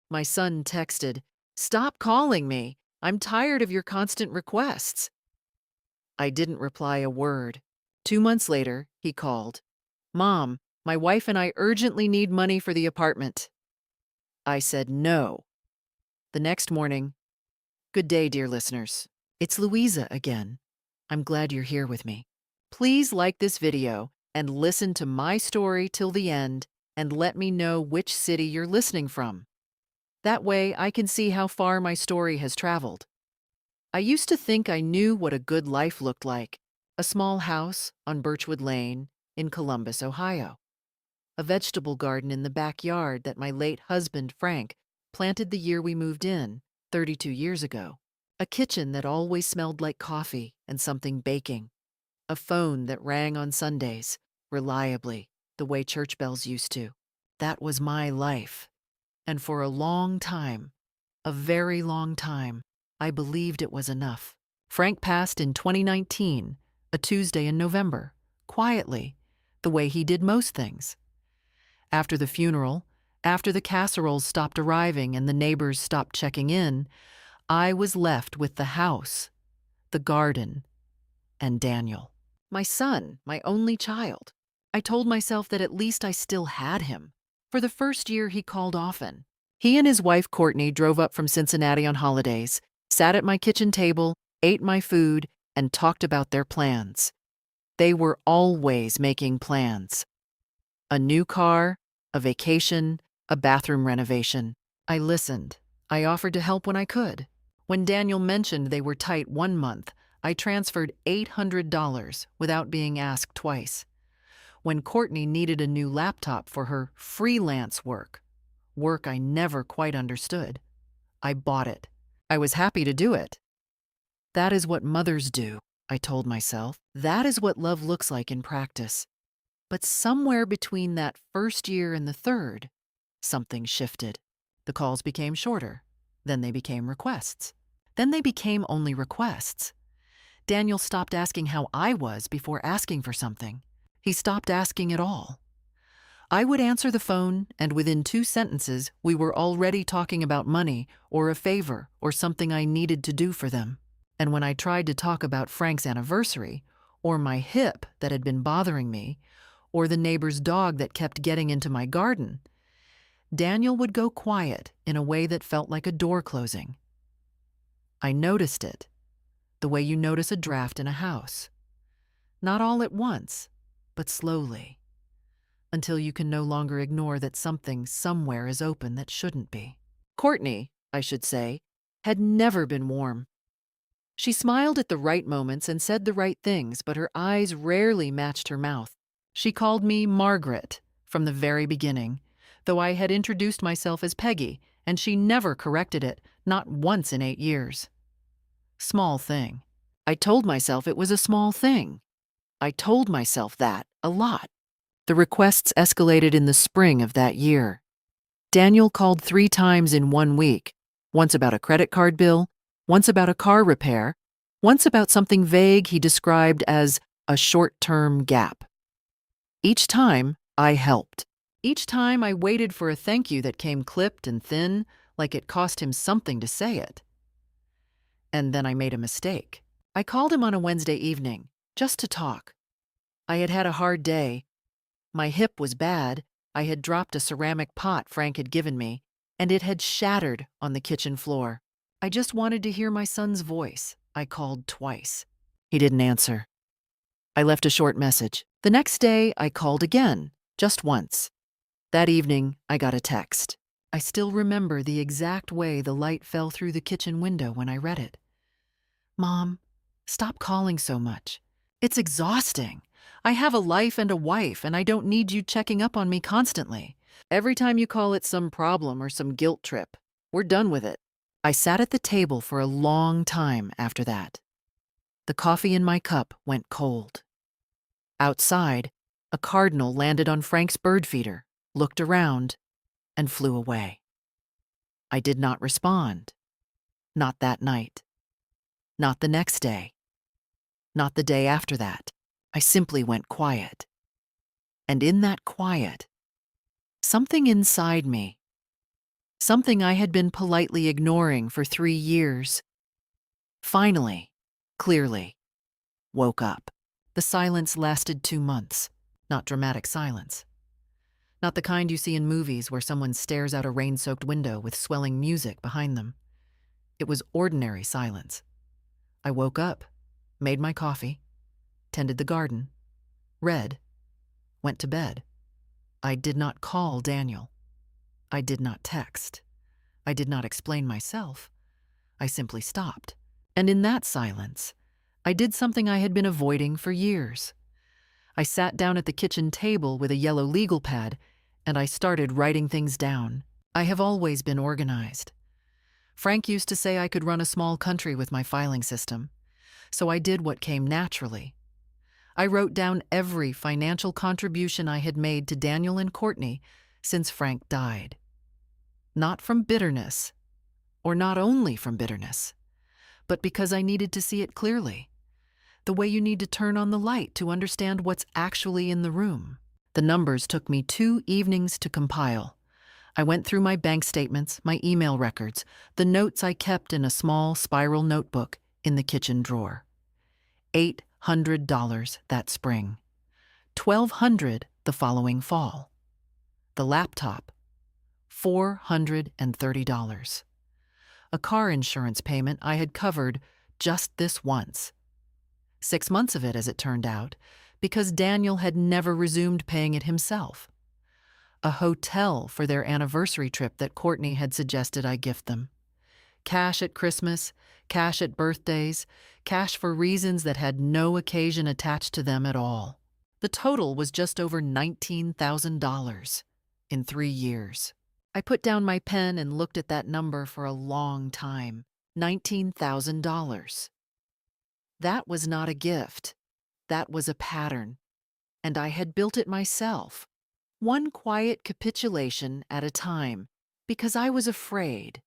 My son texted, "Stop calling me. I'm tired of your constant requests." I didn't reply a word. 2 months later, he called. "Mom, my wife and I urgently need money for the apartment." I said no. The next morning, "Good day, dear listeners. It's Louisa again. I'm glad you're here with me. Please like this video and listen to my story till the end and let me know which city you're listening from. That way I can see how far my story has traveled. I used to think I knew what a good life looked like. A small house on Birchwood Lane in Columbus, Ohio. A vegetable garden in the backyard that my late husband, Frank, planted the year we moved in, 32 years ago. A kitchen that always smelled like coffee and something baking. A phone that rang on Sundays, reliably, the way church bells used to. That was my life. And for a long time, a very long time, I believed it was enough. Frank passed in 2019, a Tuesday in November, quietly, the way he did most things. After the funeral, after the casseroles stopped arriving and the neighbors stopped checking in, I was left with the house, the garden, and Daniel. My son, my only child. I told myself that at least I still had him. For the first year, he called often. He and his wife, Courtney, drove up from Cincinnati on holidays, sat at my kitchen table, ate my food, and talked about their plans. They were always making plans. A new car, a vacation, a bathroom renovation. I listened. I offered to help when I could. When Daniel mentioned they were tight one month, I transferred $800 without being asked twice. When Courtney needed a new laptop for her freelance work I never quite understood, I bought it. I was happy to do it. That is what mothers do, I told myself. That is what love looks like in practice. But somewhere between that first year and the third, something shifted. The calls became shorter. Then they became requests. Then they became only requests. Daniel stopped asking how I was before asking for something. He stopped asking at all. I would answer the phone, and within 2 sentences, we were already talking about money or a favor or something I needed to do for them. And when I tried to talk about Frank's anniversary, or my hip that had been bothering me, or the neighbor's dog that kept getting into my garden, Daniel would go quiet in a way that felt like a door closing. I noticed it, the way you notice a draft in a house. Not all at once, but slowly, until you can no longer ignore that something somewhere is open that shouldn't be. Courtney, I should say, had never been warm. She smiled at the right moments and said the right things, but her eyes rarely matched her mouth. She called me Margaret from the very beginning, though I had introduced myself as Peggy, and she never corrected it, not once in 8 years. Small thing. I told myself it was a small thing. I told myself that a lot. The requests escalated in the spring of that year. Daniel called 3 times in 1 week, once about a credit card bill, once about a car repair, once about something vague he described as a short-term gap. Each time, I helped. Each time I waited for a thank you that came clipped and thin, like it cost him something to say it. And then I made a mistake. I called him on a Wednesday evening, just to talk. I had had a hard day. My hip was bad. I had dropped a ceramic pot Frank had given me, and it had shattered on the kitchen floor. I just wanted to hear my son's voice. I called twice. He didn't answer. I left a short message. The next day, I called again, just once. That evening, I got a text. I still remember the exact way the light fell through the kitchen window when I read it. "Mom, stop calling so much. It's exhausting. I have a life and a wife, and I don't need you checking up on me constantly. Every time you call it some problem or some guilt trip. We're done with it." I sat at the table for a long time after that. The coffee in my cup went cold. Outside, a cardinal landed on Frank's bird feeder, looked around, and flew away. I did not respond. Not that night. Not the next day. Not the day after that. I simply went quiet. And in that quiet, something inside me, something I had been politely ignoring for 3 years. Finally, clearly, woke up. The silence lasted 2 months. Not dramatic silence. Not the kind you see in movies where someone stares out a rain-soaked window with swelling music behind them. It was ordinary silence. I woke up, made my coffee, tended the garden, read, went to bed. I did not call Daniel. I did not text. I did not explain myself. I simply stopped. And in that silence, I did something I had been avoiding for years. I sat down at the kitchen table with a yellow legal pad, and I started writing things down. I have always been organized. Frank used to say I could run a small country with my filing system, so I did what came naturally. I wrote down every financial contribution I had made to Daniel and Courtney since Frank died. Not from bitterness, or not only from bitterness, but because I needed to see it clearly, the way you need to turn on the light to understand what's actually in the room. The numbers took me 2 evenings to compile. I went through my bank statements, my email records, the notes I kept in a small spiral notebook in the kitchen drawer. $800 that spring. $1,200 the following fall. The laptop, $430. A car insurance payment I had covered just this once. 6 months of it, as it turned out, because Daniel had never resumed paying it himself. A hotel for their anniversary trip that Courtney had suggested I gift them. Cash at Christmas, cash at birthdays, cash for reasons that had no occasion attached to them at all. The total was just over $19,000 in 3 years. I put down my pen and looked at that number for a long time. $19,000. That was not a gift. That was a pattern. And I had built it myself. One quiet capitulation at a time, because I was afraid.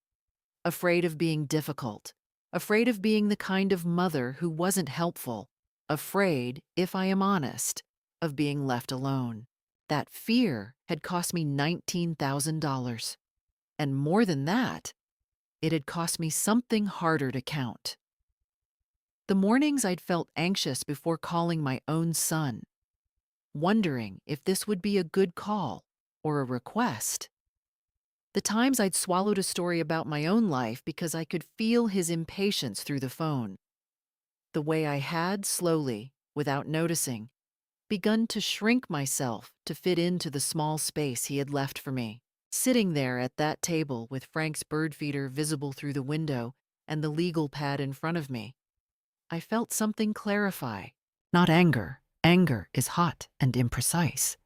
Afraid of being difficult. Afraid of being the kind of mother who wasn't helpful. Afraid, if I am honest, of being left alone. That fear had cost me $19,000. And more than that, it had cost me something harder to count. The mornings I'd felt anxious before calling my own son, wondering if this would be a good call or a request. The times I'd swallowed a story about my own life because I could feel his impatience through the phone. The way I had, slowly, without noticing, begun to shrink myself to fit into the small space he had left for me. Sitting there at that table with Frank's bird feeder visible through the window and the legal pad in front of me, I felt something clarify. Not anger. Anger is hot and imprecise.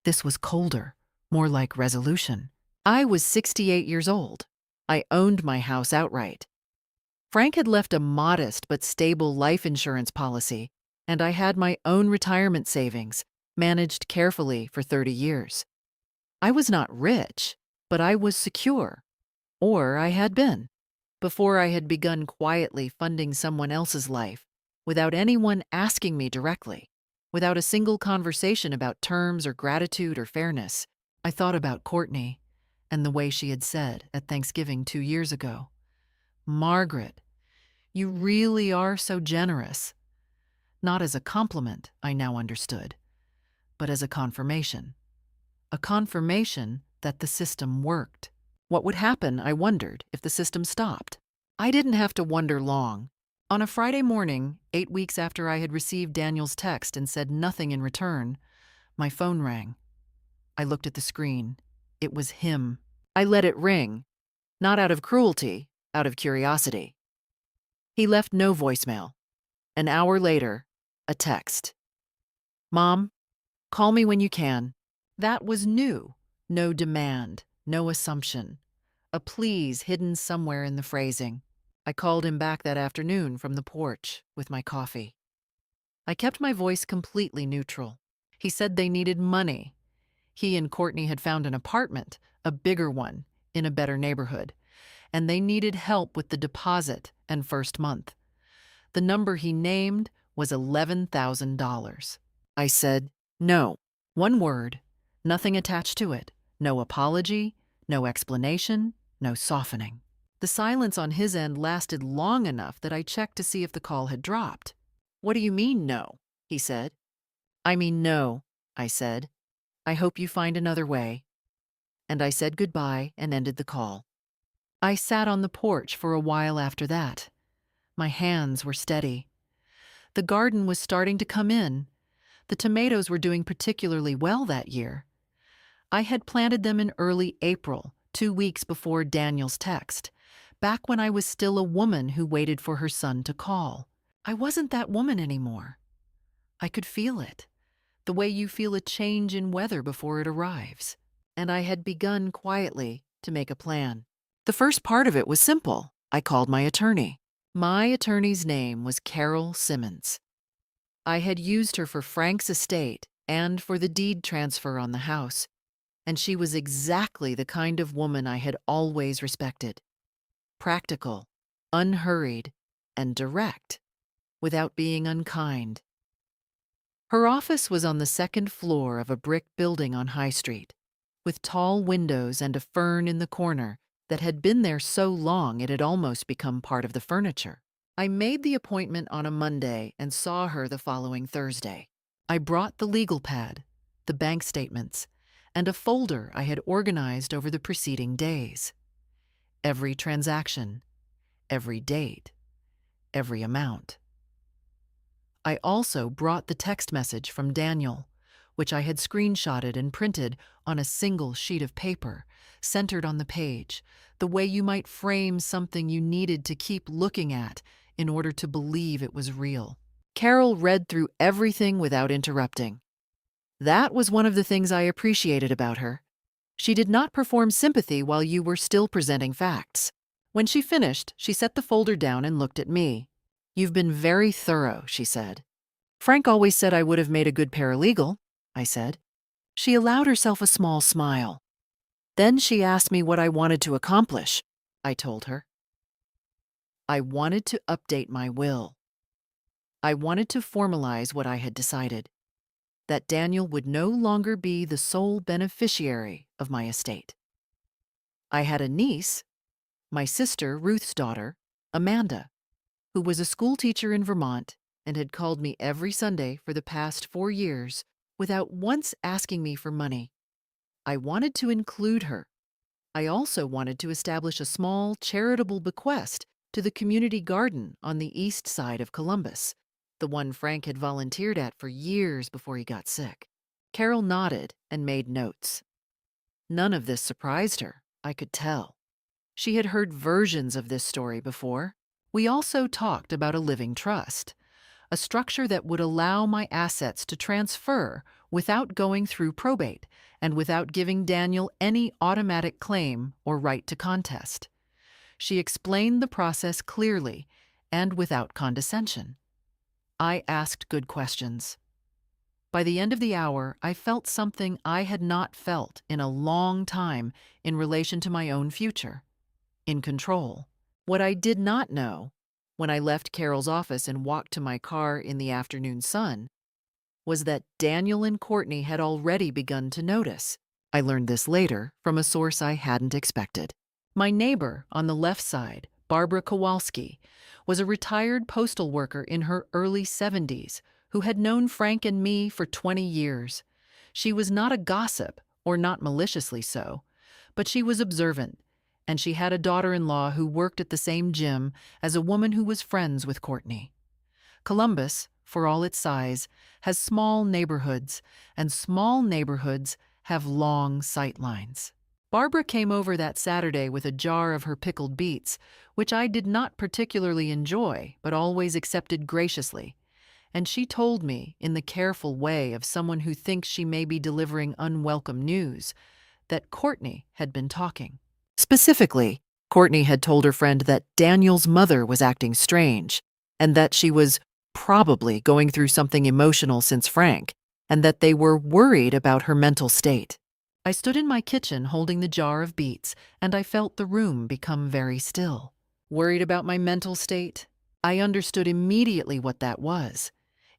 This was colder, more like resolution. I was 68 years old. I owned my house outright. Frank had left a modest but stable life insurance policy, and I had my own retirement savings, managed carefully for 30 years. I was not rich, but I was secure. Or I had been, before I had begun quietly funding someone else's life, without anyone asking me directly, without a single conversation about terms or gratitude or fairness. I thought about Courtney and the way she had said at Thanksgiving 2 years ago, "Margaret, you really are so generous." Not as a compliment, I now understood, but as a confirmation. A confirmation that the system worked. What would happen, I wondered, if the system stopped? I didn't have to wonder long. On a Friday morning, 8 weeks after I had received Daniel's text and said nothing in return, my phone rang. I looked at the screen. It was him. I let it ring, not out of cruelty, out of curiosity. He left no voicemail. An hour later, a text. "Mom, call me when you can." That was new. No demand, no assumption. A please hidden somewhere in the phrasing. I called him back that afternoon from the porch with my coffee. I kept my voice completely neutral. He said they needed money. He and Courtney had found an apartment, a bigger one, in a better neighborhood, and they needed help with the deposit and first month. The number he named was $11,000. I said, "No." One word, nothing attached to it, no apology, No explanation, no softening. The silence on his end lasted long enough that I checked to see if the call had dropped. "What do you mean, no?" he said. "I mean, no," I said. "I hope you find another way." And I said goodbye and ended the call. I sat on the porch for a while after that. My hands were steady. The garden was starting to come in. The tomatoes were doing particularly well that year. I had planted them in early April, 2 weeks before Daniel's text, back when I was still a woman who waited for her son to call. I wasn't that woman anymore. I could feel it, the way you feel a change in weather before it arrives. And I had begun quietly to make a plan. The first part of it was simple. I called my attorney. My attorney's name was Carol Simmons. I had used her for Frank's estate and for the deed transfer on the house, and she was exactly the kind of woman I had always respected. Practical, unhurried, and direct, without being unkind. Her office was on the second floor of a brick building on High Street, with tall windows and a fern in the corner that had been there so long it had almost become part of the furniture. I made the appointment on a Monday and saw her the following Thursday. I brought the legal pad, the bank statements, and a folder I had organized over the preceding days. Every transaction, every date, every amount. I also brought the text message from Daniel, which I had screenshotted and printed on a single sheet of paper, centered on the page, the way you might frame something you needed to keep looking at in order to believe it was real. Carol read through everything without interrupting. That was one of the things I appreciated about her. She did not perform sympathy while you were still presenting facts. When she finished, she set the folder down and looked at me. "You've been very thorough," she said. "Frank always said I would have made a good paralegal," I said. She allowed herself a small smile. Then she asked me what I wanted to accomplish. I told her. I wanted to update my will. I wanted to formalize what I had decided, that Daniel would no longer be the sole beneficiary of my estate. I had a niece, my sister Ruth's daughter, Amanda, who was a school teacher in Vermont and had called me every Sunday for the past 4 years without once asking me for money. I wanted to include her. I also wanted to establish a small charitable bequest to the community garden on the east side of Columbus, the one Frank had volunteered at for years before he got sick. Carol nodded and made notes. None of this surprised her, I could tell. She had heard versions of this story before. We also talked about a living trust, a structure that would allow my assets to transfer without going through probate and without giving Daniel any automatic claim or right to contest. She explained the process clearly and without condescension. I asked good questions. By the end of the hour, I felt something I had not felt in a long time in relation to my own future. In control. What I did not know, when I left Carol's office and walked to my car in the afternoon sun, was that Daniel and Courtney had already begun to notice. I learned this later from a source I hadn't expected. My neighbor on the left side, Barbara Kowalski, was a retired postal worker in her early 70s who had known Frank and me for 20 years. She was not a gossip, or not maliciously so, but she was observant, and she had a daughter-in-law who worked at the same gym as a woman who was friends with Courtney. Columbus, for all its size, has small neighborhoods, and small neighborhoods have long sight lines. Barbara came over that Saturday with a jar of her pickled beets, which I did not particularly enjoy, but always accepted graciously. And she told me, in the careful way of someone who thinks she may be delivering unwelcome news, that Courtney had been talking. Specifically, Courtney had told her friend that Daniel's mother was acting strange, and that she was probably going through something emotional since Frank, and that they were worried about her mental state. I stood in my kitchen holding the jar of beets, and I felt the room become very still. Worried about my mental state? I understood immediately what that was.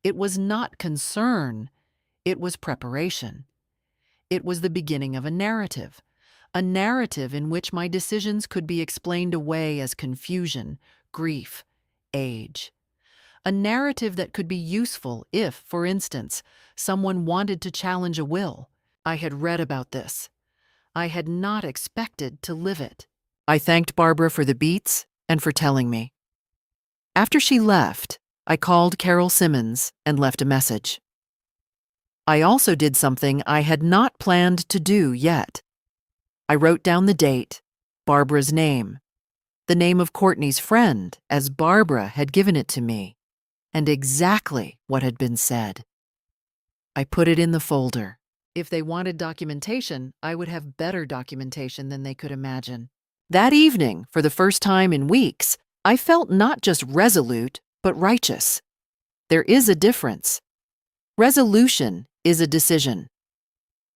It was not concern, it was preparation. It was the beginning of a narrative a narrative in which my decisions could be explained away as confusion, grief, age. A narrative that could be useful if, for instance, someone wanted to challenge a will. I had read about this. I had not expected to live it. I thanked Barbara for the beats and for telling me. After she left, I called Carol Simmons and left a message. I also did something I had not planned to do yet. I wrote down the date, Barbara's name, the name of Courtney's friend, as Barbara had given it to me, and exactly what had been said. I put it in the folder. If they wanted documentation, I would have better documentation than they could imagine. That evening, for the first time in weeks, I felt not just resolute, but righteous. There is a difference. Resolution is a decision.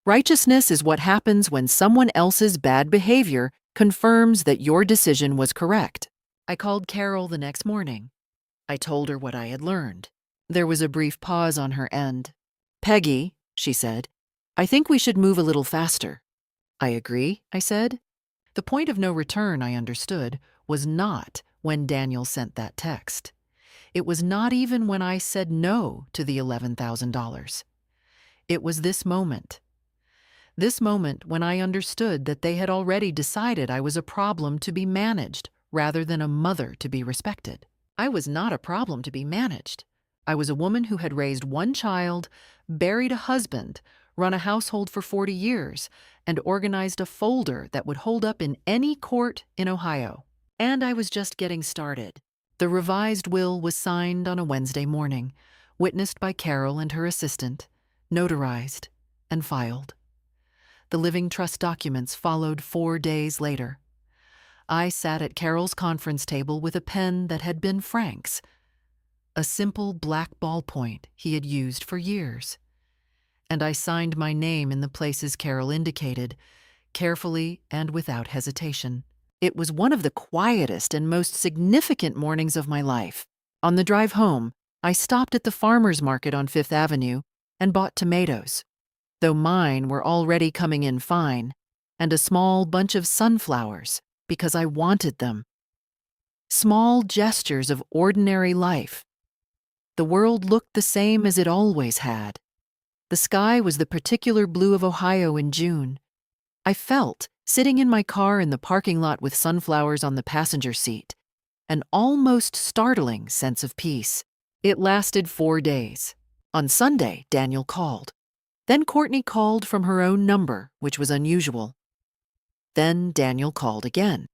Righteousness is what happens when someone else's bad behavior confirms that your decision was correct. I called Carol the next morning. I told her what I had learned. There was a brief pause on her end. "Peggy," she said, "I think we should move a little faster." "I agree," I said. The point of no return, I understood, was not when Daniel sent that text. It was not even when I said no to the $11,000. It was this moment when I understood that they had already decided I was a problem to be managed rather than a mother to be respected. I was not a problem to be managed. I was a woman who had raised one child, buried a husband, run a household for 40 years, and organized a folder that would hold up in any court in Ohio. And I was just getting started. The revised will was signed on a Wednesday morning, witnessed by Carol and her assistant, notarized, and filed. The living trust documents followed 4 days later. I sat at Carol's conference table with a pen that had been Frank's, a simple black ballpoint he had used for years. And I signed my name in the places Carol indicated, carefully and without hesitation. It was one of the quietest and most significant mornings of my life. On the drive home, I stopped at the farmer's market on Fifth Avenue and bought tomatoes, though mine were already coming in fine, and a small bunch of sunflowers because I wanted them. Small gestures of ordinary life. The world looked the same as it always had. The sky was the particular blue of Ohio in June. I felt, sitting in my car in the parking lot with sunflowers on the passenger seat, an almost startling sense of peace. It lasted 4 days. On Sunday, Daniel called. Then Courtney called from her own number, which was unusual. Then Daniel called again.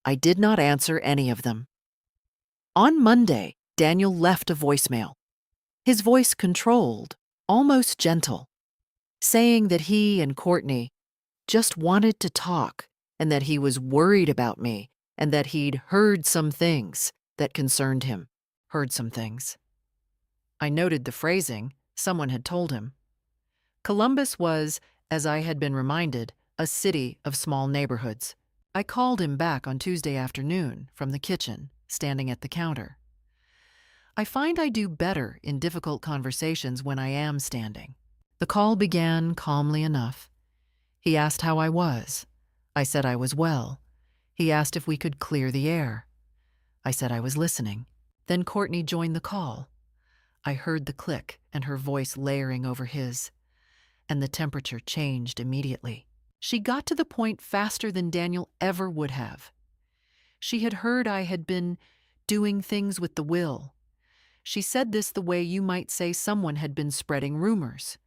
I did not answer any of them. On Monday, Daniel left a voicemail. His voice controlled, almost gentle, saying that he and Courtney just wanted to talk and that he was worried about me and that he'd heard some things that concerned him. Heard some things. I noted the phrasing. Someone had told him. Columbus was, as I had been reminded, a city of small neighborhoods. I called him back on Tuesday afternoon from the kitchen, standing at the counter. I find I do better in difficult conversations when I am standing. The call began calmly enough. He asked how I was. I said I was well. He asked if we could clear the air. I said I was listening. Then Courtney joined the call. I heard the click and her voice layering over his, and the temperature changed immediately. She got to the point faster than Daniel ever would have. She had heard I had been doing things with the will. She said this the way you might say someone had been spreading rumors.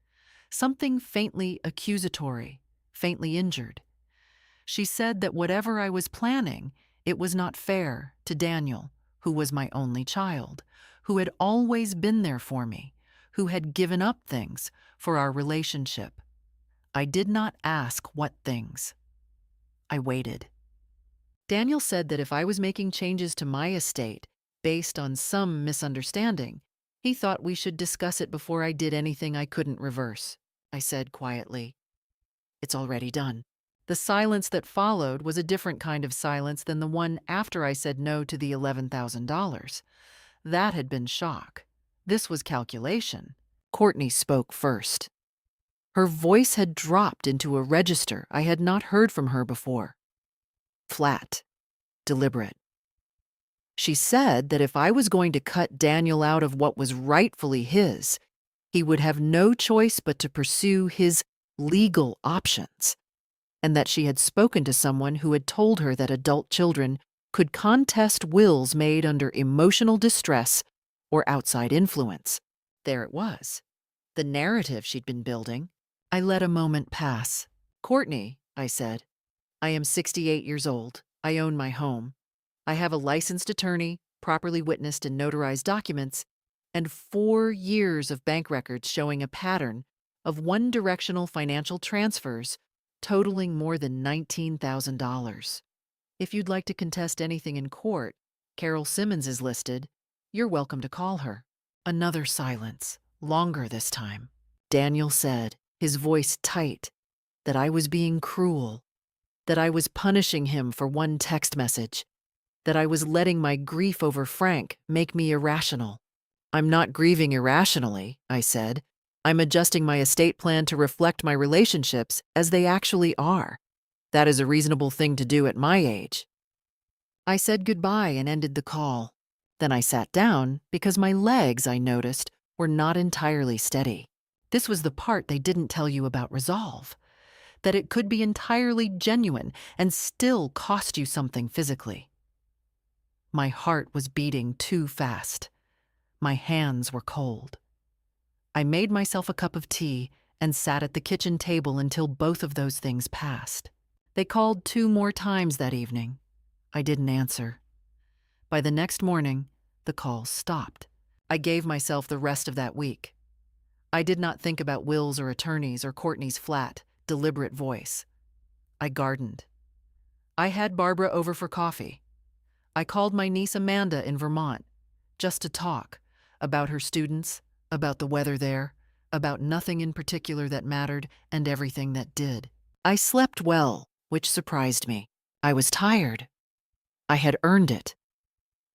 Something faintly accusatory, faintly injured. She said that whatever I was planning, it was not fair to Daniel, who was my only child, who had always been there for me, who had given up things for our relationship. I did not ask what things. I waited. Daniel said that if I was making changes to my estate based on some misunderstanding, he thought we should discuss it before I did anything I couldn't reverse. I said quietly, "It's already done." The silence that followed was a different kind of silence than the one after I said no to the $11,000. That had been shock. This was calculation. Courtney spoke first. Her voice had dropped into a register I had not heard from her before. Flat, deliberate. She said that if I was going to cut Daniel out of what was rightfully his, he would have no choice but to pursue his legal options, and that she had spoken to someone who had told her that adult children could contest wills made under emotional distress or outside influence. There it was, the narrative she'd been building. I let a moment pass. "Courtney," I said, "I am 68 years old. I own my home. I have a licensed attorney, properly witnessed and notarized documents, and 4 years of bank records showing a pattern of one-directional financial transfers totaling more than $19,000. If you'd like to contest anything in court, Carol Simmons is listed. You're welcome to call her." Another silence, longer this time. Daniel said, his voice tight, that I was being cruel, that I was punishing him for one text message, that I was letting my grief over Frank make me irrational. "I'm not grieving irrationally," I said. "I'm adjusting my estate plan to reflect my relationships as they actually are. That is a reasonable thing to do at my age." I said goodbye and ended the call. Then I sat down because my legs, I noticed, were not entirely steady. This was the part they didn't tell you about resolve, that it could be entirely genuine and still cost you something physically. My heart was beating too fast. My hands were cold. I made myself a cup of tea and sat at the kitchen table until both of those things passed. They called 2 more times that evening. I didn't answer. By the next morning, the calls stopped. I gave myself the rest of that week. I did not think about wills or attorneys or Courtney's flat, deliberate voice. I gardened. I had Barbara over for coffee. I called my niece Amanda in Vermont, just to talk about her students, about the weather there, about nothing in particular that mattered and everything that did. I slept well, which surprised me. I was tired. I had earned it.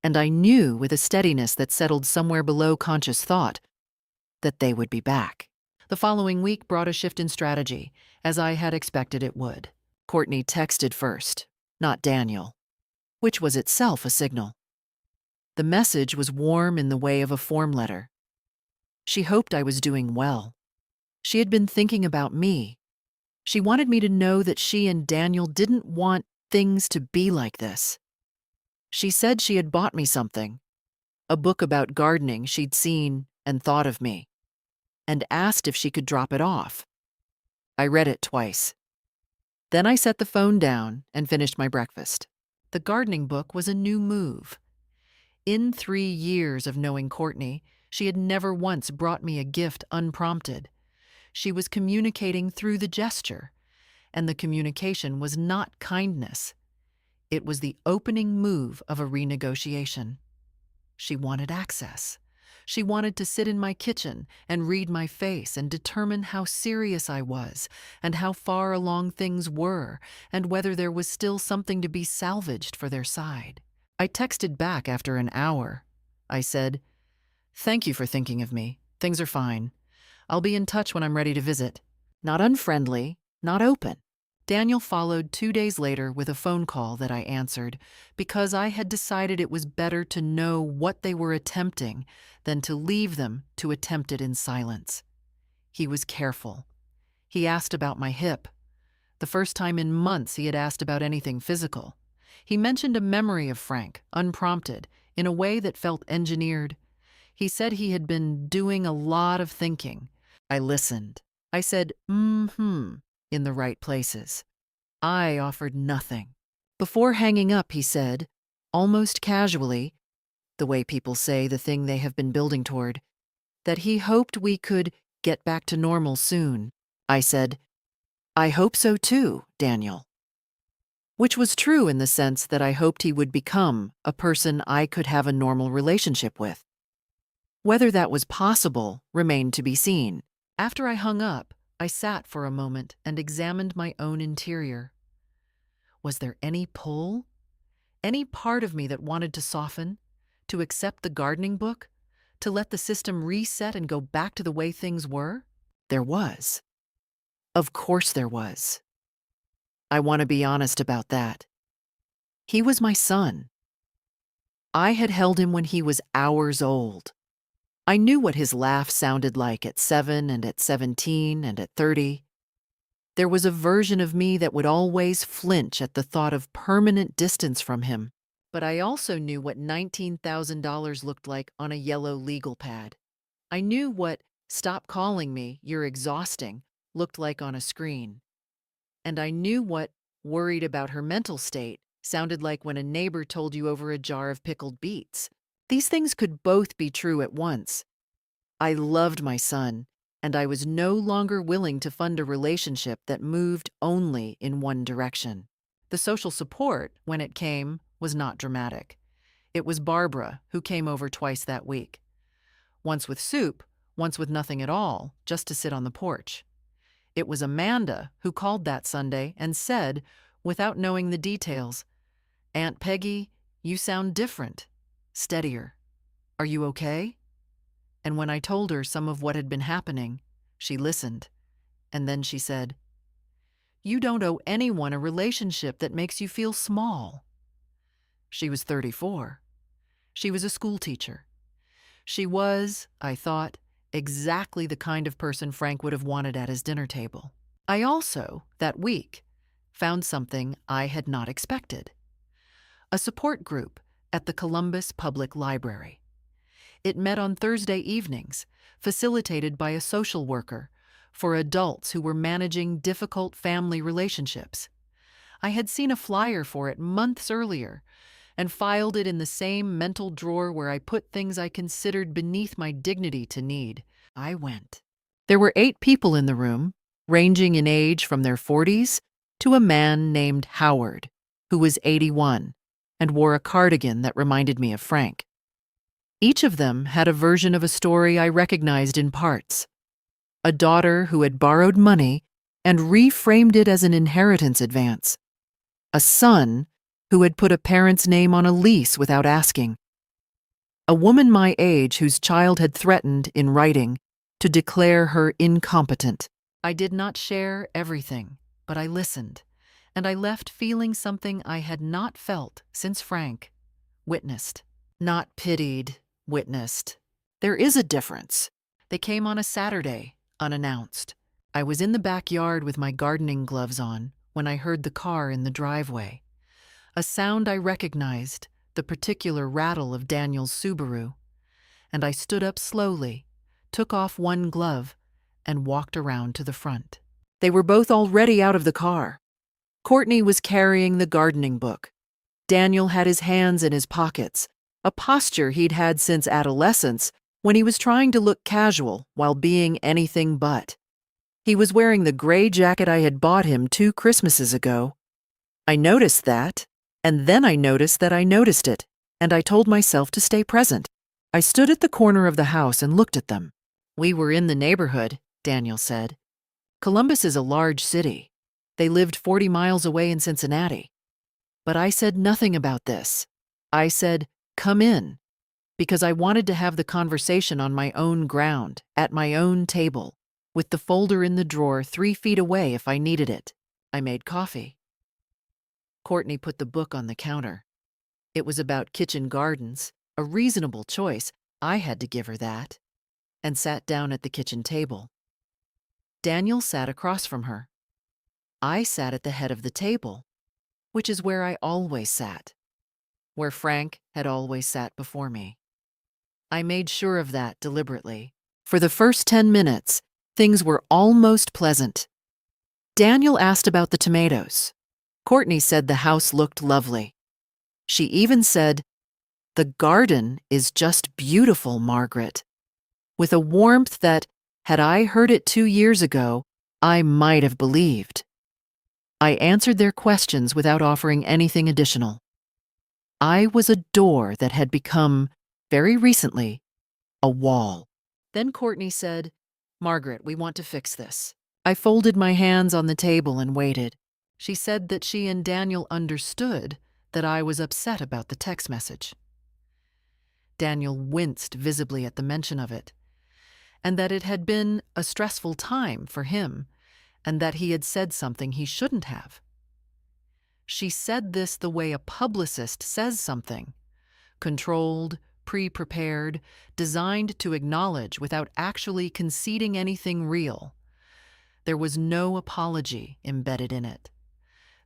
And I knew with a steadiness that settled somewhere below conscious thought that they would be back. The following week brought a shift in strategy, as I had expected it would. Courtney texted first, not Daniel, which was itself a signal. The message was warm in the way of a form letter. She hoped I was doing well. She had been thinking about me. She wanted me to know that she and Daniel didn't want things to be like this. She said she had bought me something, a book about gardening she'd seen and thought of me, and asked if she could drop it off. I read it twice. Then I set the phone down and finished my breakfast. The gardening book was a new move. In 3 years of knowing Courtney, she had never once brought me a gift unprompted. She was communicating through the gesture, and the communication was not kindness. It was the opening move of a renegotiation. She wanted access. She wanted to sit in my kitchen and read my face and determine how serious I was and how far along things were and whether there was still something to be salvaged for their side. I texted back after an hour. I said, "Thank you for thinking of me. Things are fine. I'll be in touch when I'm ready to visit." Not unfriendly, not open. Daniel followed 2 days later with a phone call that I answered because I had decided it was better to know what they were attempting than to leave them to attempt it in silence. He was careful. He asked about my hip. The first time in months he had asked about anything physical. He mentioned a memory of Frank, unprompted, in a way that felt engineered. He said he had been doing a lot of thinking. I listened. I said, in the right places. I offered nothing. Before hanging up, he said, almost casually, the way people say the thing they have been building toward, that he hoped we could get back to normal soon. I said, "I hope so too, Daniel." Which was true in the sense that I hoped he would become a person I could have a normal relationship with. Whether that was possible remained to be seen. After I hung up, I sat for a moment and examined my own interior. Was there any pull? Any part of me that wanted to soften? To accept the gardening book? To let the system reset and go back to the way things were? There was. Of course there was. I want to be honest about that. He was my son. I had held him when he was hours old. I knew what his laugh sounded like at 7 and at 17 and at 30. There was a version of me that would always flinch at the thought of permanent distance from him. But I also knew what $19,000 looked like on a yellow legal pad. I knew what "stop calling me, you're exhausting" looked like on a screen. And I knew what "worried about her mental state" sounded like when a neighbor told you over a jar of pickled beets. These things could both be true at once. I loved my son, and I was no longer willing to fund a relationship that moved only in one direction. The social support, when it came, was not dramatic. It was Barbara, who came over twice that week. Once with soup, once with nothing at all, just to sit on the porch. It was Amanda who called that Sunday and said, without knowing the details, "Aunt Peggy, you sound different, steadier. Are you okay?" And when I told her some of what had been happening, she listened, and then she said, "You don't owe anyone a relationship that makes you feel small." She was 34. She was a school teacher. She was, I thought, exactly the kind of person Frank would have wanted at his dinner table. I also, that week, found something I had not expected. A support group at the Columbus Public Library. It met on Thursday evenings, facilitated by a social worker, for adults who were managing difficult family relationships. I had seen a flyer for it months earlier and filed it in the same mental drawer where I put things I considered beneath my dignity to need. I went. There were 8 people in the room, ranging in age from their 40s to a man named Howard, who was 81 and wore a cardigan that reminded me of Frank. Each of them had a version of a story I recognized in parts. A daughter who had borrowed money and reframed it as an inheritance advance. A son who had put a parent's name on a lease without asking. A woman my age whose child had threatened, in writing, to declare her incompetent. I did not share everything, but I listened, and I left feeling something I had not felt since Frank. Witnessed. Not pitied, witnessed. There is a difference. They came on a Saturday, unannounced. I was in the backyard with my gardening gloves on when I heard the car in the driveway. A sound I recognized, the particular rattle of Daniel's Subaru, and I stood up slowly, took off one glove, and walked around to the front. They were both already out of the car. Courtney was carrying the gardening book. Daniel had his hands in his pockets, a posture he'd had since adolescence when he was trying to look casual while being anything but. He was wearing the gray jacket I had bought him 2 Christmases ago. I noticed that, and then I noticed that I noticed it, and I told myself to stay present. I stood at the corner of the house and looked at them. "We were in the neighborhood," Daniel said. "Columbus is a large city. They lived 40 miles away in Cincinnati. But I said nothing about this. I said, 'Come in,' because I wanted to have the conversation on my own ground, at my own table, with the folder in the drawer 3 feet away if I needed it. I made coffee." Courtney put the book on the counter. It was about kitchen gardens, a reasonable choice, I had to give her that, and sat down at the kitchen table. Daniel sat across from her. I sat at the head of the table, which is where I always sat, where Frank had always sat before me. I made sure of that deliberately. For the first 10 minutes, things were almost pleasant. Daniel asked about the tomatoes. Courtney said the house looked lovely. She even said, "The garden is just beautiful, Margaret," with a warmth that, had I heard it 2 years ago, I might have believed. I answered their questions without offering anything additional. I was a door that had become, very recently, a wall. Then Courtney said, "Margaret, we want to fix this." I folded my hands on the table and waited. She said that she and Daniel understood that I was upset about the text message. Daniel winced visibly at the mention of it, and that it had been a stressful time for him, and that he had said something he shouldn't have. She said this the way a publicist says something, controlled, pre-prepared, designed to acknowledge without actually conceding anything real. There was no apology embedded in it.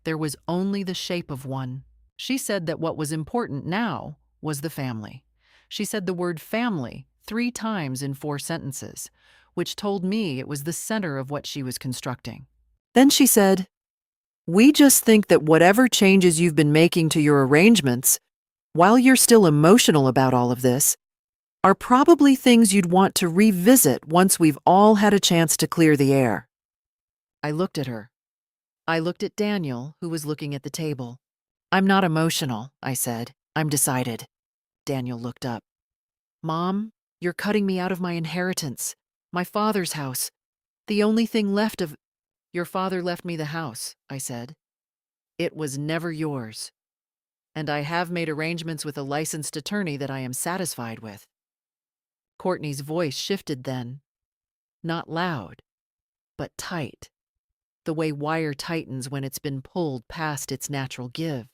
There was only the shape of one. She said that what was important now was the family. She said the word family 3 times in 4 sentences, which told me it was the center of what she was constructing. Then she said, "We just think that whatever changes you've been making to your arrangements, while you're still emotional about all of this, are probably things you'd want to revisit once we've all had a chance to clear the air." I looked at her. I looked at Daniel, who was looking at the table. "I'm not emotional," I said. "I'm decided." Daniel looked up. "Mom, you're cutting me out of my inheritance, my father's house. The only thing left of—" "Your father left me the house," I said. "It was never yours. And I have made arrangements with a licensed attorney that I am satisfied with." Courtney's voice shifted then. Not loud, but tight. The way wire tightens when it's been pulled past its natural give.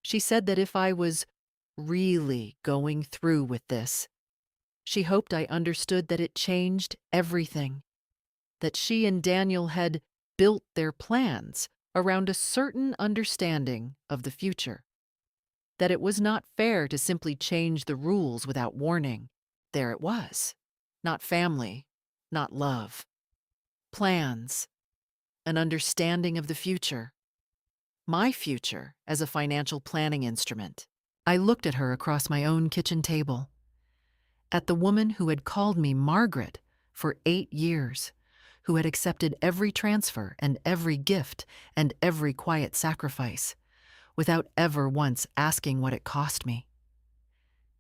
She said that if I was really going through with this, she hoped I understood that it changed everything. That she and Daniel had built their plans around a certain understanding of the future. That it was not fair to simply change the rules without warning. There it was. Not family, not love. Plans. An understanding of the future. My future as a financial planning instrument. I looked at her across my own kitchen table. At the woman who had called me Margaret for 8 years, who had accepted every transfer and every gift and every quiet sacrifice, without ever once asking what it cost me.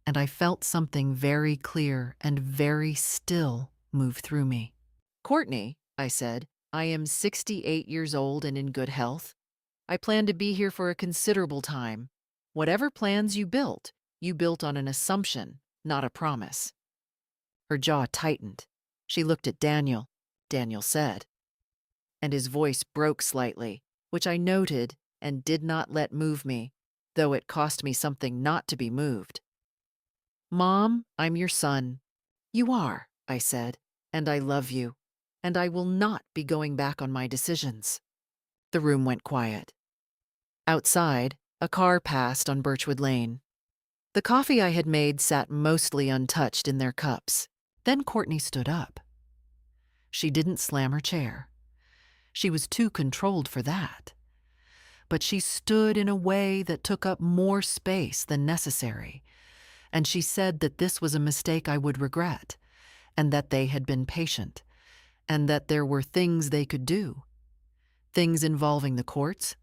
And I felt something very clear and very still move through me. "Courtney," I said, "I am 68 years old and in good health. I plan to be here for a considerable time. Whatever plans you built on an assumption, not a promise." Her jaw tightened. She looked at Daniel. Daniel said, and his voice broke slightly, which I noted and did not let move me, though it cost me something not to be moved. "Mom, I'm your son." "You are," I said, "and I love you, and I will not be going back on my decisions." The room went quiet. Outside, a car passed on Birchwood Lane. The coffee I had made sat mostly untouched in their cups. Then Courtney stood up. She didn't slam her chair. She was too controlled for that. But she stood in a way that took up more space than necessary, and she said that this was a mistake I would regret, and that they had been patient, and that there were things they could do. Things involving the courts,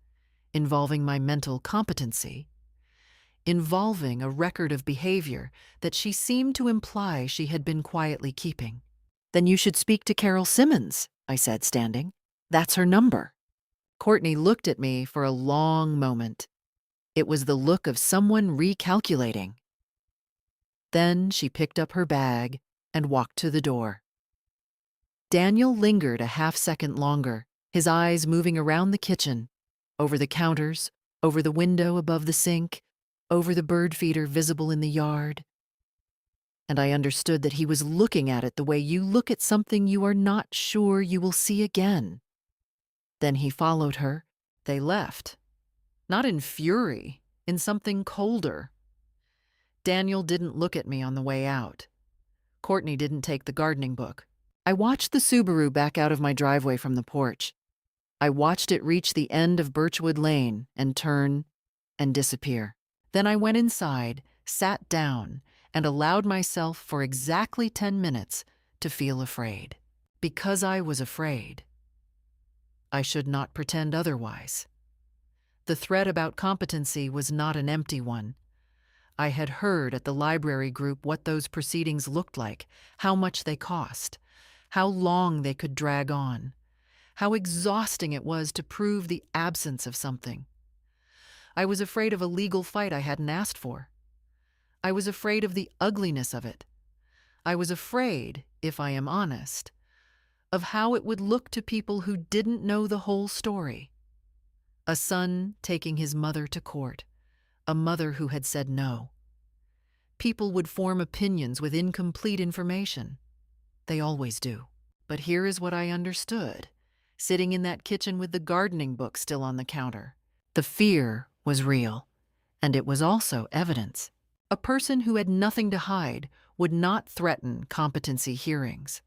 involving my mental competency, involving a record of behavior that she seemed to imply she had been quietly keeping. "Then you should speak to Carol Simmons," I said, standing. "That's her number." Courtney looked at me for a long moment. It was the look of someone recalculating. Then she picked up her bag and walked to the door. Daniel lingered a half-second longer, his eyes moving around the kitchen, over the counters, over the window above the sink, over the bird feeder visible in the yard. And I understood that he was looking at it the way you look at something you are not sure you will see again. Then he followed her. They left. Not in fury, in something colder. Daniel didn't look at me on the way out. Courtney didn't take the gardening book. I watched the Subaru back out of my driveway from the porch. I watched it reach the end of Birchwood Lane and turn and disappear. Then I went inside, sat down, and allowed myself for exactly 10 minutes to feel afraid. Because I was afraid. I should not pretend otherwise. The thread about competency was not an empty one. I had heard at the library group what those proceedings looked like, how much they cost, how long they could drag on, how exhausting it was to prove the absence of something. I was afraid of a legal fight I hadn't asked for. I was afraid of the ugliness of it. I was afraid, if I am honest, of how it would look to people who didn't know the whole story. A son taking his mother to court, a mother who had said no. People would form opinions with incomplete information. They always do. But here is what I understood, sitting in that kitchen with the gardening book still on the counter. The fear was real, and it was also evidence. A person who had nothing to hide would not threaten competency hearings.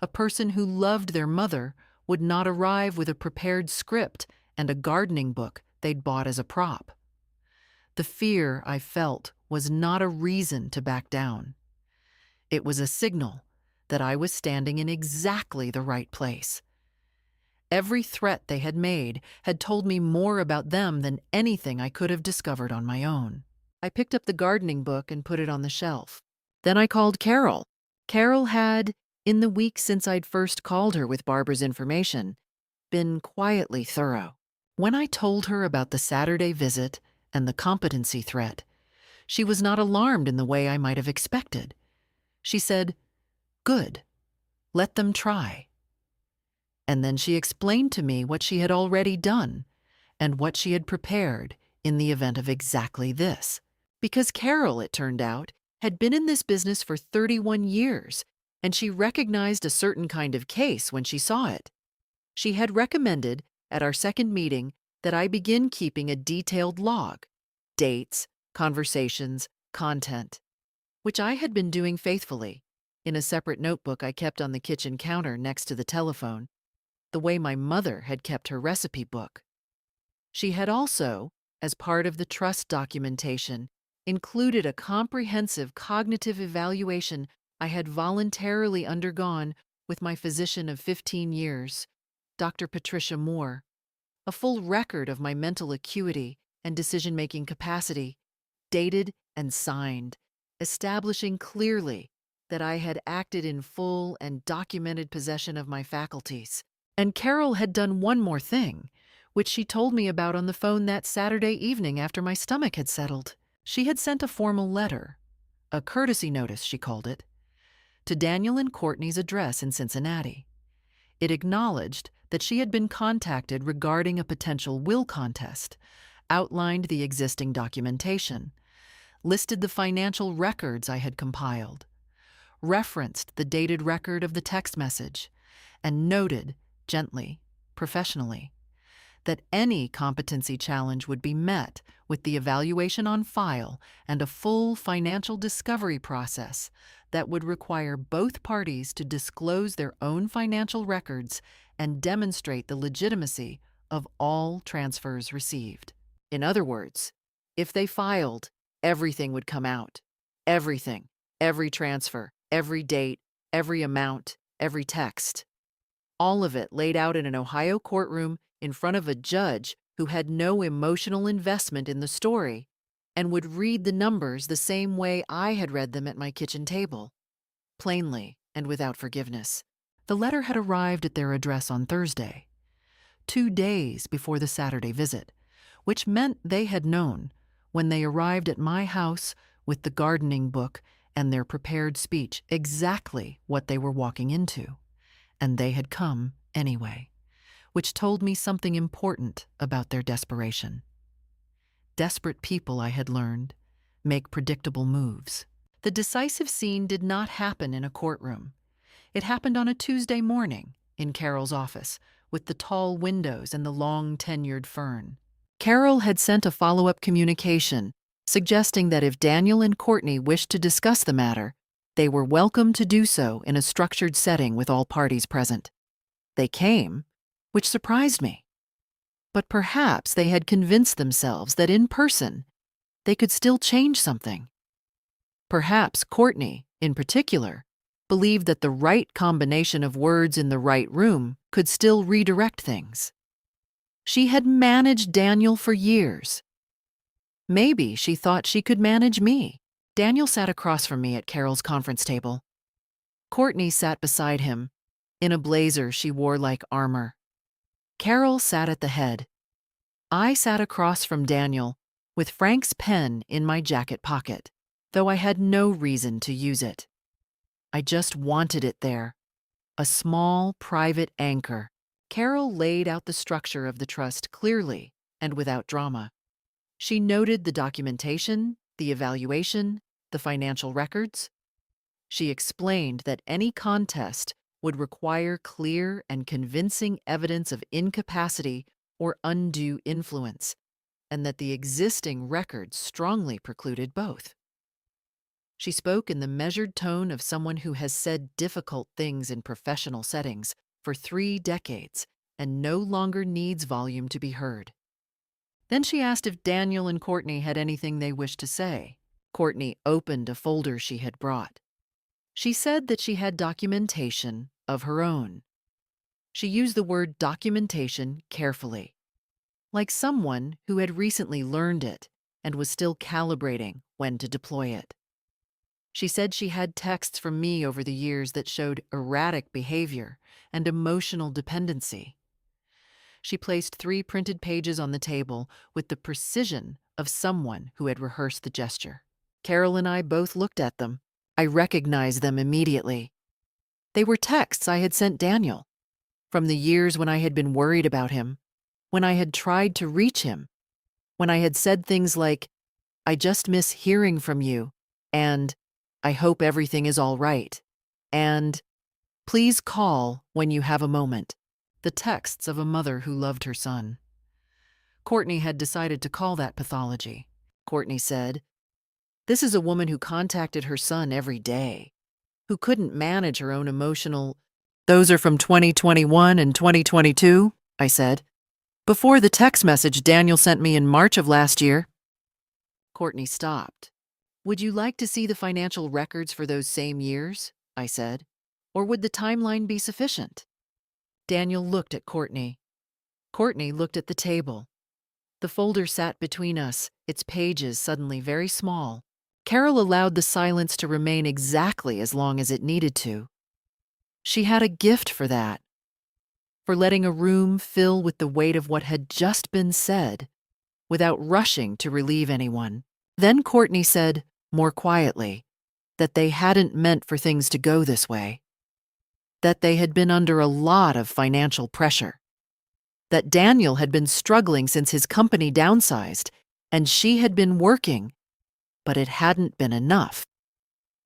A person who loved their mother would not arrive with a prepared script and a gardening book they'd bought as a prop. The fear I felt was not a reason to back down. It was a signal that I was standing in exactly the right place. Every threat they had made had told me more about them than anything I could have discovered on my own. I picked up the gardening book and put it on the shelf. Then I called Carol. Carol had, in the week since I'd first called her with Barbara's information, been quietly thorough. When I told her about the Saturday visit and the competency threat, she was not alarmed in the way I might have expected. She said, "Good, let them try." And then she explained to me what she had already done and what she had prepared in the event of exactly this. Because Carol, it turned out, had been in this business for 31 years, and she recognized a certain kind of case when she saw it. She had recommended at our second meeting that I begin keeping a detailed log, dates, conversations, content, which I had been doing faithfully in a separate notebook I kept on the kitchen counter next to the telephone, the way my mother had kept her recipe book. She had also, as part of the trust documentation, included a comprehensive cognitive evaluation I had voluntarily undergone with my physician of 15 years, Dr. Patricia Moore, a full record of my mental acuity and decision-making capacity, dated and signed, establishing clearly that I had acted in full and documented possession of my faculties. And Carol had done one more thing, which she told me about on the phone that Saturday evening after my stomach had settled. She had sent a formal letter, a courtesy notice she called it, to Daniel and Courtney's address in Cincinnati. It acknowledged that she had been contacted regarding a potential will contest, outlined the existing documentation, listed the financial records I had compiled, referenced the dated record of the text message, and noted, gently, professionally, that any competency challenge would be met with the evaluation on file and a full financial discovery process that would require both parties to disclose their own financial records and demonstrate the legitimacy of all transfers received. In other words, if they filed, everything would come out. Everything, every transfer, every date, every amount, every text. All of it laid out in an Ohio courtroom in front of a judge who had no emotional investment in the story and would read the numbers the same way I had read them at my kitchen table, plainly and without forgiveness. The letter had arrived at their address on Thursday, 2 days before the Saturday visit, which meant they had known, when they arrived at my house with the gardening book and their prepared speech, exactly what they were walking into. And they had come anyway, which told me something important about their desperation. Desperate people, I had learned, make predictable moves. The decisive scene did not happen in a courtroom. It happened on a Tuesday morning in Carol's office, with the tall windows and the long-tenured fern. Carol had sent a follow-up communication suggesting that if Daniel and Courtney wished to discuss the matter, they were welcome to do so in a structured setting with all parties present. They came, which surprised me. But perhaps they had convinced themselves that in person, they could still change something. Perhaps Courtney, in particular, believed that the right combination of words in the right room could still redirect things. She had managed Daniel for years. Maybe she thought she could manage me. Daniel sat across from me at Carol's conference table. Courtney sat beside him, in a blazer she wore like armor. Carol sat at the head. I sat across from Daniel, with Frank's pen in my jacket pocket, though I had no reason to use it. I just wanted it there. a small, private anchor. Carol laid out the structure of the trust clearly and without drama. She noted the documentation, the evaluation, the financial records. She explained that any contest would require clear and convincing evidence of incapacity or undue influence, and that the existing records strongly precluded both. She spoke in the measured tone of someone who has said difficult things in professional settings for 3 decades and no longer needs volume to be heard. Then she asked if Daniel and Courtney had anything they wished to say. Courtney opened a folder she had brought. She said that she had documentation of her own. She used the word documentation carefully, like someone who had recently learned it and was still calibrating when to deploy it. She said she had texts from me over the years that showed erratic behavior and emotional dependency. She placed 3 printed pages on the table with the precision of someone who had rehearsed the gesture. Carol and I both looked at them. I recognized them immediately. They were texts I had sent Daniel, from the years when I had been worried about him, when I had tried to reach him, when I had said things like, "I just miss hearing from you," and "I hope everything is all right," and "Please call when you have a moment." The texts of a mother who loved her son. Courtney had decided to call that pathology. Courtney said, "This is a woman who contacted her son every day, who couldn't manage her own emotional—" "Those are from 2021 and 2022, I said. "Before the text message Daniel sent me in March of last year." Courtney stopped. "Would you like to see the financial records for those same years?" I said. "Or would the timeline be sufficient?" Daniel looked at Courtney. Courtney looked at the table. The folder sat between us, its pages suddenly very small. Carol allowed the silence to remain exactly as long as it needed to. She had a gift for that, for letting a room fill with the weight of what had just been said, without rushing to relieve anyone. Then Courtney said, more quietly, that they hadn't meant for things to go this way, that they had been under a lot of financial pressure, that Daniel had been struggling since his company downsized, and she had been working, but it hadn't been enough,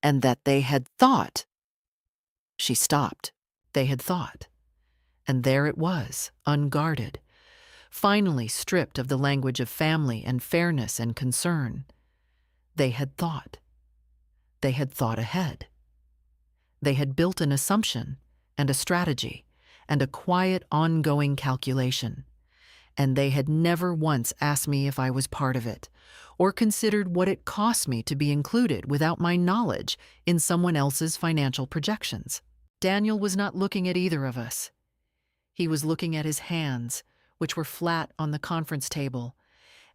and that they had thought. She stopped. They had thought. And there it was, unguarded, finally stripped of the language of family and fairness and concern. They had thought. They had thought ahead. They had built an assumption and a strategy and a quiet, ongoing calculation. And they had never once asked me if I was part of it, or considered what it cost me to be included without my knowledge in someone else's financial projections. Daniel was not looking at either of us. He was looking at his hands, which were flat on the conference table,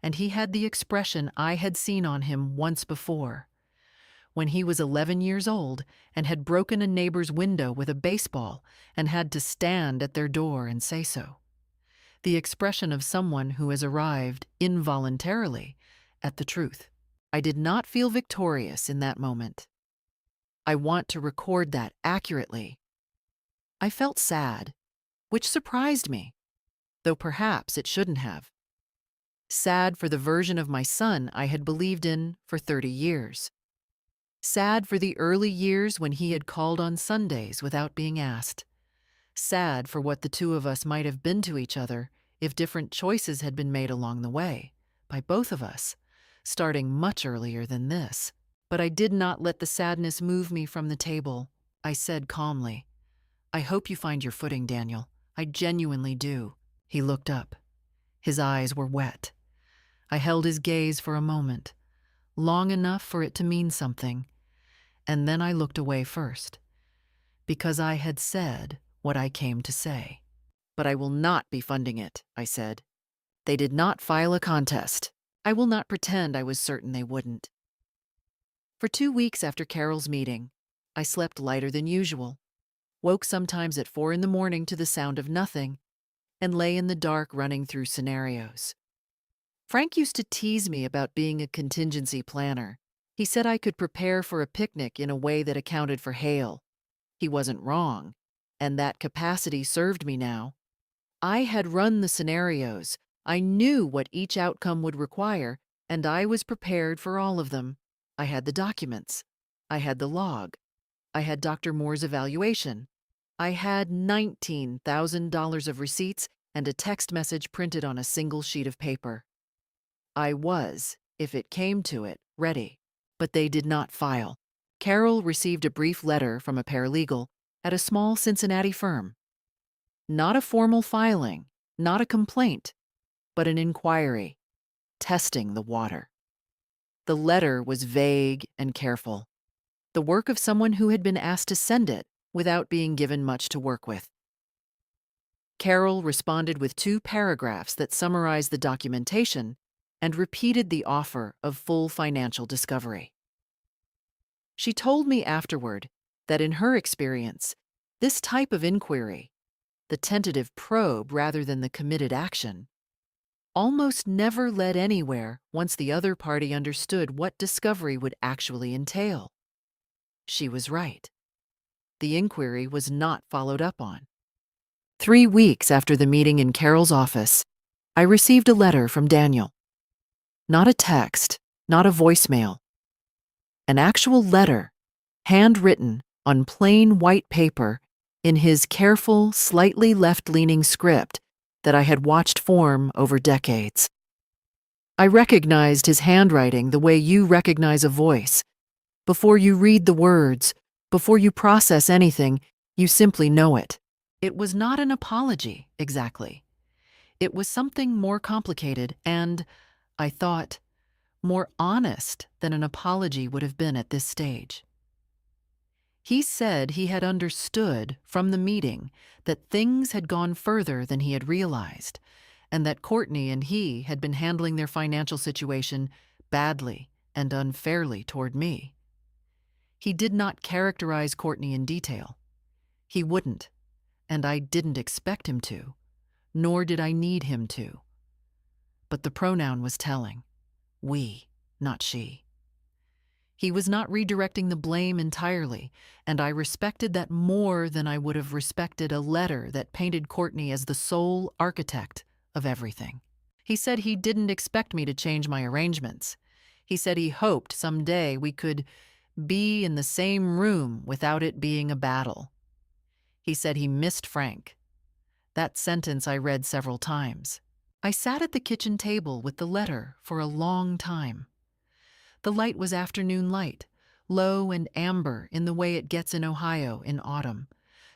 and he had the expression I had seen on him once before, when he was 11 years old and had broken a neighbor's window with a baseball and had to stand at their door and say so. The expression of someone who has arrived, involuntarily, at the truth. I did not feel victorious in that moment. I want to record that accurately. I felt sad, which surprised me, though perhaps it shouldn't have. Sad for the version of my son I had believed in for 30 years. Sad for the early years when he had called on Sundays without being asked. Sad for what the two of us might have been to each other if different choices had been made along the way, by both of us, starting much earlier than this. But I did not let the sadness move me from the table. I said calmly, "I hope you find your footing, Daniel. I genuinely do." He looked up. His eyes were wet. I held his gaze for a moment, long enough for it to mean something, and then I looked away first, because I had said what I came to say. "But I will not be funding it," I said. "They did not file a contest. I will not pretend I was certain they wouldn't." For 2 weeks after Carol's meeting, I slept lighter than usual, woke sometimes at 4 in the morning to the sound of nothing, and lay in the dark running through scenarios. Frank used to tease me about being a contingency planner. He said I could prepare for a picnic in a way that accounted for hail. He wasn't wrong. And that capacity served me now. I had run the scenarios. I knew what each outcome would require, and I was prepared for all of them. I had the documents. I had the log. I had Dr. Moore's evaluation. I had $19,000 of receipts and a text message printed on a single sheet of paper. I was, if it came to it, ready. But they did not file. Carol received a brief letter from a paralegal at a small Cincinnati firm. Not a formal filing, not a complaint, but an inquiry, testing the water. The letter was vague and careful, the work of someone who had been asked to send it without being given much to work with. Carol responded with 2 paragraphs that summarized the documentation and repeated the offer of full financial discovery. She told me afterward that in her experience, this type of inquiry, the tentative probe rather than the committed action, almost never led anywhere once the other party understood what discovery would actually entail. She was right. The inquiry was not followed up on. 3 weeks after the meeting in Carol's office, I received a letter from Daniel. Not a text, not a voicemail. An actual letter, handwritten on plain white paper in his careful, slightly left-leaning script that I had watched form over decades. I recognized his handwriting the way you recognize a voice. Before you read the words, before you process anything, you simply know it. It was not an apology, exactly. It was something more complicated and, I thought, more honest than an apology would have been at this stage. He said he had understood from the meeting that things had gone further than he had realized, and that Courtney and he had been handling their financial situation badly and unfairly toward me. He did not characterize Courtney in detail. He wouldn't, and I didn't expect him to, nor did I need him to. But the pronoun was telling. We, not she. He was not redirecting the blame entirely, and I respected that more than I would have respected a letter that painted Courtney as the sole architect of everything. He said he didn't expect me to change my arrangements. He said he hoped someday we could be in the same room without it being a battle. He said he missed Frank. That sentence I read several times. I sat at the kitchen table with the letter for a long time. The light was afternoon light, low and amber in the way it gets in Ohio in autumn,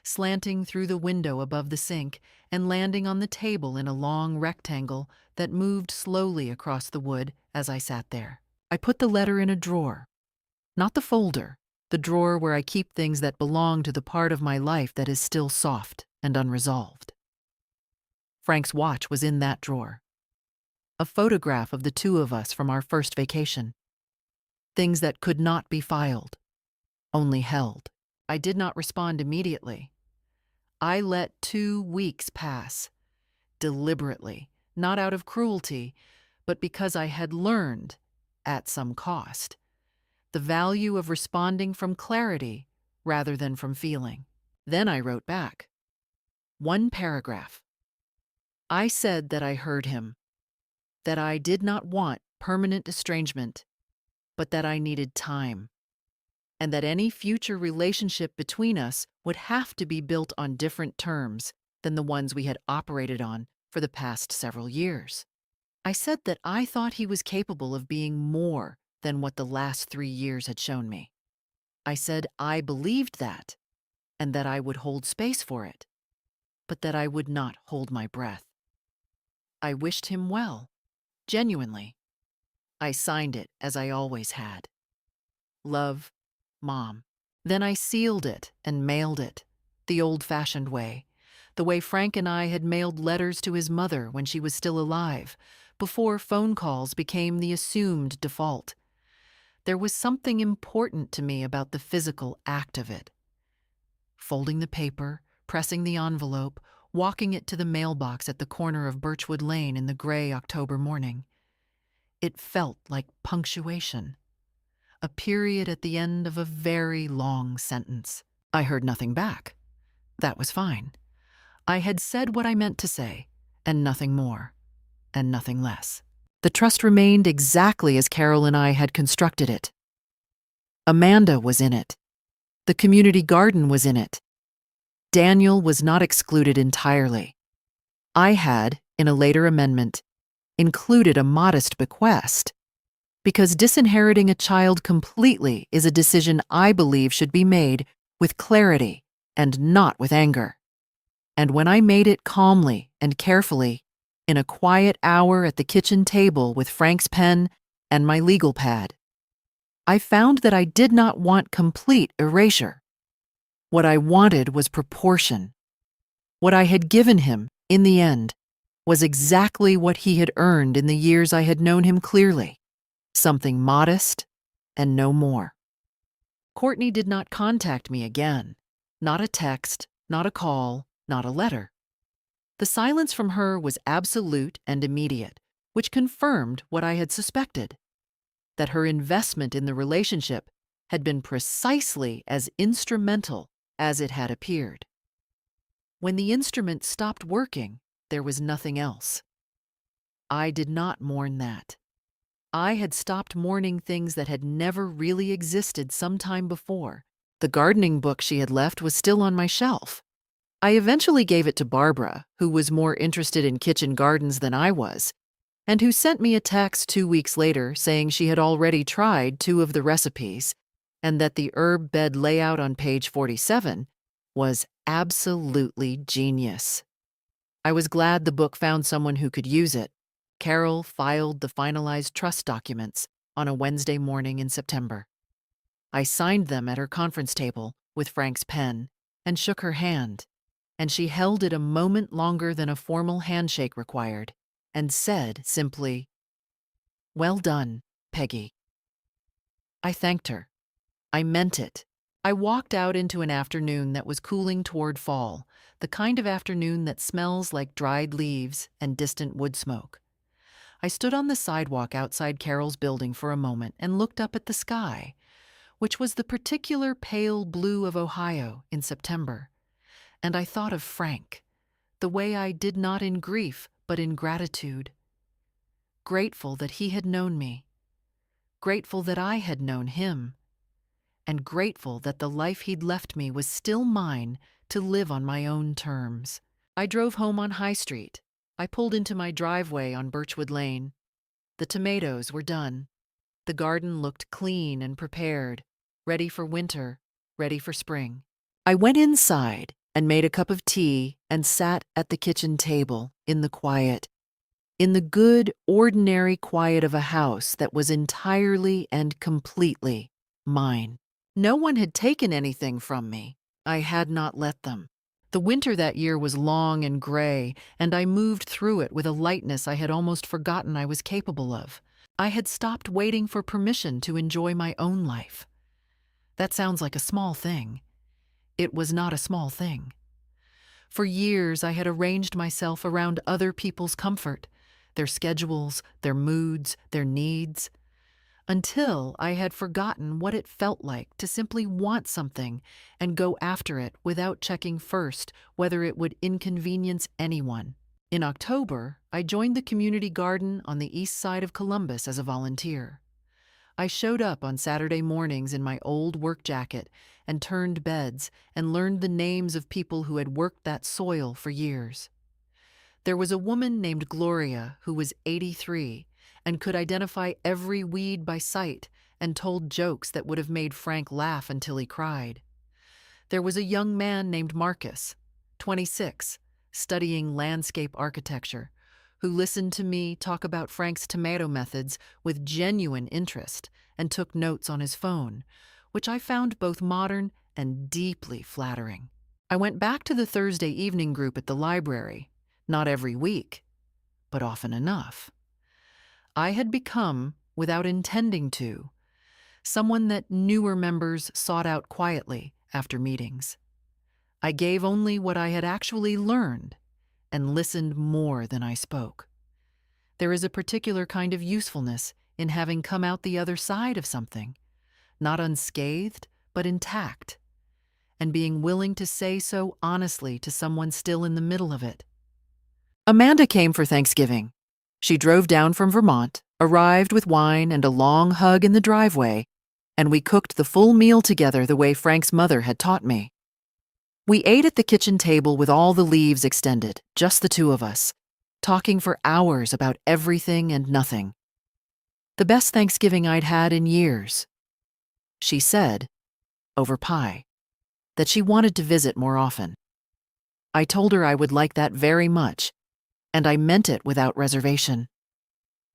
slanting through the window above the sink and landing on the table in a long rectangle that moved slowly across the wood as I sat there. I put the letter in a drawer. Not the folder, the drawer where I keep things that belong to the part of my life that is still soft and unresolved. Frank's watch was in that drawer. A photograph of the 2 of us from our first vacation. Things that could not be filed, only held. I did not respond immediately. I let 2 weeks pass, deliberately, not out of cruelty, but because I had learned, at some cost, the value of responding from clarity rather than from feeling. Then I wrote back. 1 paragraph. I said that I heard him, that I did not want permanent estrangement, but that I needed time, and that any future relationship between us would have to be built on different terms than the ones we had operated on for the past several years. I said that I thought he was capable of being more than what the last 3 years had shown me. I said I believed that, and that I would hold space for it, but that I would not hold my breath. I wished him well, genuinely. I signed it as I always had. Love, Mom. Then I sealed it and mailed it, the old-fashioned way, the way Frank and I had mailed letters to his mother when she was still alive, before phone calls became the assumed default. There was something important to me about the physical act of it. Folding the paper, pressing the envelope, walking it to the mailbox at the corner of Birchwood Lane in the gray October morning. It felt like punctuation, a period at the end of a very long sentence. I heard nothing back. That was fine. I had said what I meant to say, and nothing more, and nothing less. The trust remained exactly as Carol and I had constructed it. Amanda was in it. The community garden was in it. Daniel was not excluded entirely. I had, in a later amendment, included a modest bequest, because disinheriting a child completely is a decision I believe should be made with clarity and not with anger. And when I made it calmly and carefully, in a quiet hour at the kitchen table with Frank's pen and my legal pad, I found that I did not want complete erasure. What I wanted was proportion. What I had given him, in the end, was exactly what he had earned in the years I had known him clearly, something modest and no more. Courtney did not contact me again. Not a text, not a call, not a letter. The silence from her was absolute and immediate, which confirmed what I had suspected, that her investment in the relationship had been precisely as instrumental as it had appeared. When the instrument stopped working, there was nothing else. I did not mourn that. I had stopped mourning things that had never really existed some time before. The gardening book she had left was still on my shelf. I eventually gave it to Barbara, who was more interested in kitchen gardens than I was, and who sent me a text 2 weeks later saying she had already tried 2 of the recipes and that the herb bed layout on page 47 was absolutely genius. I was glad the book found someone who could use it. Carol filed the finalized trust documents on a Wednesday morning in September. I signed them at her conference table with Frank's pen and shook her hand, and she held it a moment longer than a formal handshake required and said simply, "Well done, Peggy." I thanked her. I meant it. I walked out into an afternoon that was cooling toward fall, the kind of afternoon that smells like dried leaves and distant wood smoke. I stood on the sidewalk outside Carol's building for a moment and looked up at the sky, which was the particular pale blue of Ohio in September. And I thought of Frank, the way I did not in grief, but in gratitude. Grateful that he had known me. Grateful that I had known him. And grateful that the life he'd left me was still mine to live on my own terms. I drove home on High Street. I pulled into my driveway on Birchwood Lane. The tomatoes were done. The garden looked clean and prepared, ready for winter, ready for spring. I went inside and made a cup of tea and sat at the kitchen table in the quiet, in the good, ordinary quiet of a house that was entirely and completely mine. No one had taken anything from me. I had not let them. The winter that year was long and gray, and I moved through it with a lightness I had almost forgotten I was capable of. I had stopped waiting for permission to enjoy my own life. That sounds like a small thing. It was not a small thing. For years, I had arranged myself around other people's comfort, their schedules, their moods, their needs, until I had forgotten what it felt like to simply want something and go after it without checking first whether it would inconvenience anyone. In October, I joined the community garden on the east side of Columbus as a volunteer. I showed up on Saturday mornings in my old work jacket and turned beds and learned the names of people who had worked that soil for years. There was a woman named Gloria who was 83 and could identify every weed by sight and told jokes that would have made Frank laugh until he cried. There was a young man named Marcus, 26, studying landscape architecture, who listened to me talk about Frank's tomato methods with genuine interest and took notes on his phone, which I found both modern and deeply flattering. I went back to the Thursday evening group at the library, not every week, but often enough. I had become, without intending to, someone that newer members sought out quietly after meetings. I gave only what I had actually learned and listened more than I spoke. There is a particular kind of usefulness in having come out the other side of something, not unscathed, but intact. and being willing to say so honestly to someone still in the middle of it. Amanda came for Thanksgiving. She drove down from Vermont, arrived with wine and a long hug in the driveway, and we cooked the full meal together the way Frank's mother had taught me. We ate at the kitchen table with all the leaves extended, just the two of us, talking for hours about everything and nothing. The best Thanksgiving I'd had in years. She said, over pie, that she wanted to visit more often. I told her I would like that very much, and I meant it without reservation,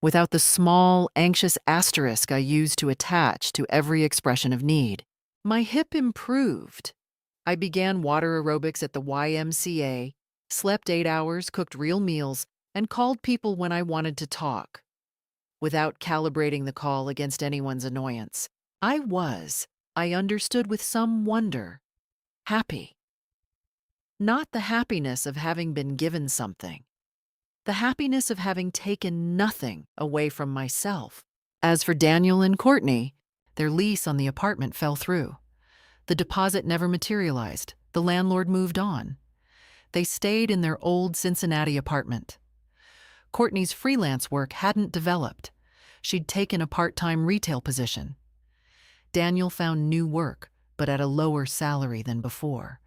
without the small, anxious asterisk I used to attach to every expression of need. My hip improved. I began water aerobics at the YMCA, slept 8 hours, cooked real meals, and called people when I wanted to talk, without calibrating the call against anyone's annoyance. I understood with some wonder, happy. Not the happiness of having been given something, the happiness of having taken nothing away from myself. As for Daniel and Courtney, their lease on the apartment fell through. The deposit never materialized. The landlord moved on. They stayed in their old Cincinnati apartment. Courtney's freelance work hadn't developed. She'd taken a part-time retail position. Daniel found new work, but at a lower salary than before.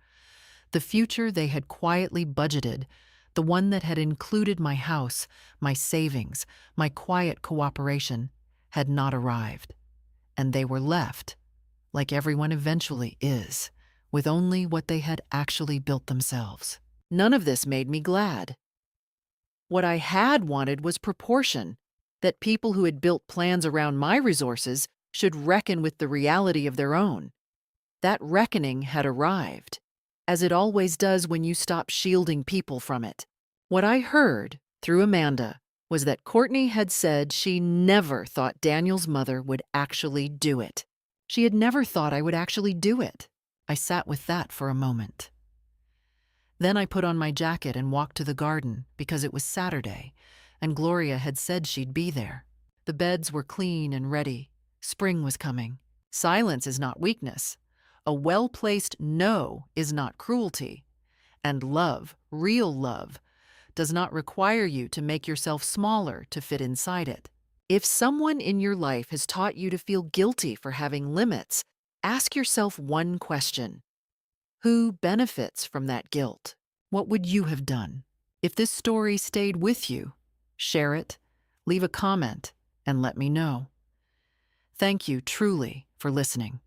The future they had quietly budgeted, the one that had included my house, my savings, my quiet cooperation, had not arrived. And they were left, like everyone eventually is, with only what they had actually built themselves. None of this made me glad. What I had wanted was proportion, that people who had built plans around my resources should reckon with the reality of their own. That reckoning had arrived, as it always does when you stop shielding people from it. What I heard, through Amanda, was that Courtney had said she never thought Daniel's mother would actually do it. She had never thought I would actually do it. I sat with that for a moment. Then I put on my jacket and walked to the garden because it was Saturday, and Gloria had said she'd be there. The beds were clean and ready. Spring was coming. Silence is not weakness. A well-placed no is not cruelty. And love, real love, does not require you to make yourself smaller to fit inside it. If someone in your life has taught you to feel guilty for having limits, ask yourself one question. Who benefits from that guilt? What would you have done? If this story stayed with you, share it, leave a comment, and let me know. Thank you truly for listening.